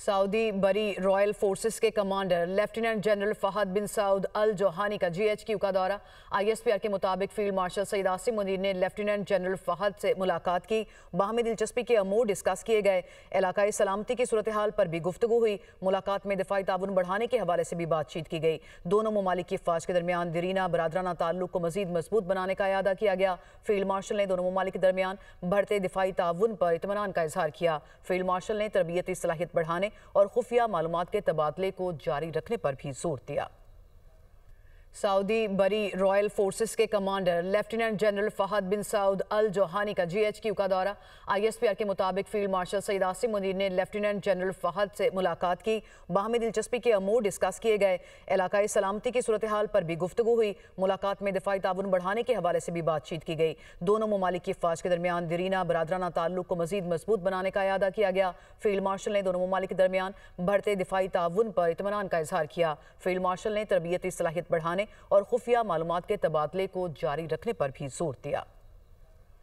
سعودی بری Royal forces کے commander lieutenant general Fahad بن سعود الجوہانی کا GHQ کا دورہ۔ ISPR کے مطابق فیلڈ مارشل سعید عاصم منیر نے لیفٹیننٹ جنرل فہد سے ملاقات کی۔ باہمی دلچسپی کے امور ڈسکس کیے گئے۔ علاقائی سلامتی کی صورتحال پر بھی گفتگو ہوئی۔ ملاقات میں دفاعی تعاون بڑھانے کے حوالے سے بھی بات چیت کی گئی۔ دونوں ممالک کی افواج کے درمیان دیرینہ برادرانہ تعلق کو مزید مضبوط بنانے کا اعادہ کیا گیا۔ فیلڈ مارشل نے دونوں ممالک کے درمیان بڑھتے دفاعی تعاون پر اطمینان کا اظہار کیا۔ فیلڈ مارشل نے تربیتی صلاحیت بڑھانے اور خفیہ معلومات کے تبادلے کو جاری رکھنے پر بھی زور دیا۔ سعودی بری رائل فورسز کے کمانڈر لیفٹیننٹ جنرل فہد بن سعود الجوہانی کا GHQ کا دورہ۔ ISPR کے مطابق فیلڈ مارشل سعید عاصم منیر نے لیفٹیننٹ جنرل فہد سے ملاقات کی۔ باہمی دلچسپی کے امور ڈسکس کیے گئے۔ علاقائی سلامتی کی صورتحال پر بھی گفتگو ہوئی۔ ملاقات میں دفاعی تعاون بڑھانے کے حوالے سے بھی بات چیت کی گئی۔ دونوں ممالک کی افواج کے درمیان دیرینہ برادرانہ تعلق کو مزید مضبوط بنانے کا اعادہ کیا گیا۔ فیلڈ مارشل نے دونوں ممالک کے درمیان بڑھتے دفاعی تعاون پر اطمینان کا اظہار کیا۔ فیلڈ مارشل نے تربیتی صلاحیت بڑھانے اور خفیہ معلومات کے تبادلے کو جاری رکھنے پر بھی زور دیا۔